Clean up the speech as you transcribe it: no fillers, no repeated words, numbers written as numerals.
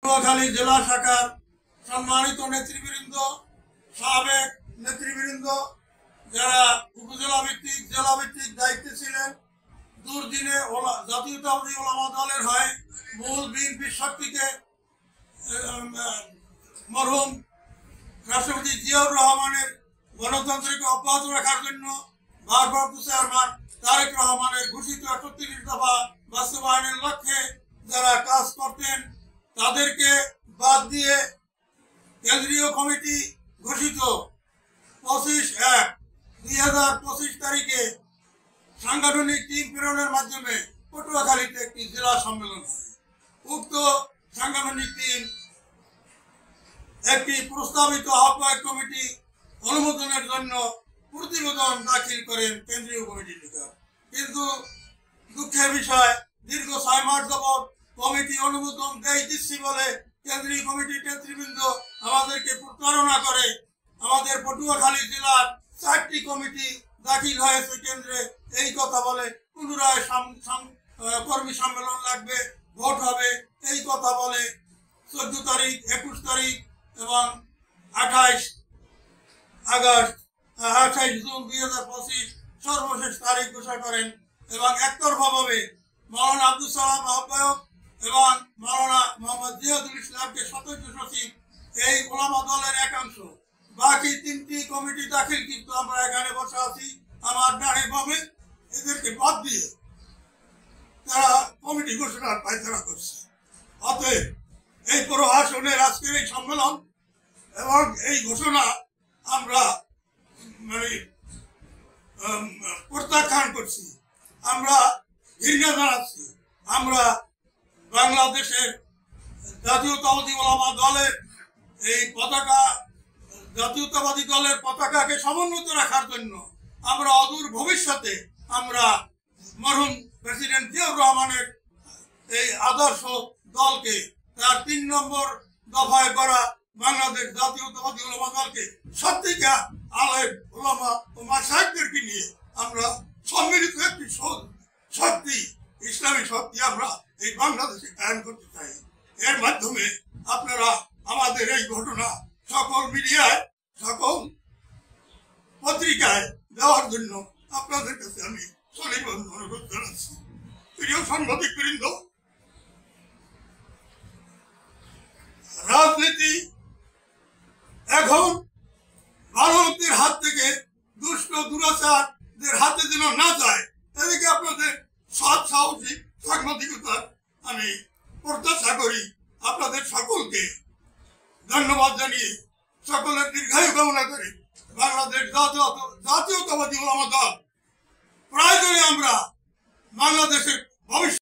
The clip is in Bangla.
পটুয়াখালী জেলা শাখার সম্মানিত নেতৃবৃন্দ, সাবেক নেতৃবৃন্দ, যারা উপজেলা ভিত্তিক জেলা ভিত্তিক দায়িত্বে ছিলেন, দুর্দিনে জাতীয়তাবাদী ওলামা দলের হয়ে মূল বিএনপির শক্তিকে মরহুম রাষ্ট্রপতি জিয়াউর রহমানের গণতন্ত্রকে অব্যাহত রাখার জন্য ভারপ্রাপ্ত চেয়ারম্যান তারেক রহমানের ঘোষিত ৩৮ দফা বাস্তবায়নের লক্ষ্যে যারা কাজ করতেন তাদেরকে বাদ দিয়ে কেন্দ্রীয় কমিটি ঘোষিত ২৫/১/২০২৫ তারিখে সাংগঠনিক টিম প্রেরণের মাধ্যমে পটুয়াখালীতে একটি জেলা সম্মেলন হয়। উক্ত সাংগঠনিক টিম একটি প্রস্তাবিত আহ্বায়ক কমিটি অনুমোদনের জন্য প্রতিবেদন দাখিল করেন কেন্দ্রীয় কমিটির নিকট, কিন্তু দুঃখের বিষয় দীর্ঘ ৬ মাস যাবৎ কমিটি অনুমোদন দিচ্ছি বলে কেন্দ্রীয় কমিটির নেতৃবৃন্দ আমাদেরকে প্রতারণা করে। আমাদের পটুয়াখালী জেলার ৪টি কমিটি দাখিল হয়েছে কেন্দ্রে, এই কথা বলে পুনরায় কর্মী সম্মেলন লাগবে, ভোট হবে, এই কথা বলে ১৪ তারিখ, ২১ তারিখ এবং ২৮ জুন ২০২৫ সর্বশেষ তারিখ ঘোষণা করেন এবং একতরফাভাবে মাওলানা আব্দুল সালাম আহ্বায়ক এবং মাওলানা মোহাম্মদ জিয়াদুল ইসলামকে সদস্য সচিব, এই ওলামা দলের একাংশ। বাকি ৩টি কমিটি দাখিল, কিন্তু আমরা এখানে বসে আছি আমার ডানে বামে, এদেরকে বাদ দিয়ে তারা কমিটি ঘোষণার পায়তারা করছে। অতএব এই প্রশাসনের আজকের এই সম্মেলন এবং এই ঘোষণা আমরা প্রত্যাখ্যান করছি, আমরা ঘৃণা জানাচ্ছি। আমরা বাংলাদেশের জাতীয়তাবাদী ওলামা দলের এই পতাকা, জাতীয়তাবাদী দলের পতাকাকে সমুন্নত রাখার জন্য আমরা অদূর ভবিষ্যতে আমরা মরহুম প্রেসিডেন্ট জিয়াউর রহমানের এই আদর্শ দলকে, তার ৩ নম্বর দফায় করা বাংলাদেশ জাতীয়তাবাদী ওলামা দলকে সত্যিকার আলেম ওলামা ও মাশায়েখদেরকে নিয়ে আমরা সম্মিলিত একটি শক্তি, ইসলামী শক্তি আমরা এই বাংলাদেশে কায়েম করতে চাই। এর মাধ্যমে আপনারা আমাদের এই ঘটনা সকল মিডিয়ায়, সকল পত্রিকায় দেওয়ার জন্য আপনাদের কাছে আমি সনির্বন্ধ অনুরোধ জানাচ্ছি। প্রিয় সাংবাদিকবৃন্দ, রাজনীতি এখন ভারতের হাত থেকে দুষ্ট দুরাচারদের হাতে যেন না যায়, এদিকে আপনাদের সৎ সাহসিক সাংবাদিকতার আমি প্রত্যাশা করি। আপনাদের সকলকে ধন্যবাদ জানিয়ে সকলের দীর্ঘায়ু কামনা করে বাংলাদেশ জাতীয়তাবাদী ওলামা দল প্রয়োজনে আমরা বাংলাদেশের ভবিষ্যৎ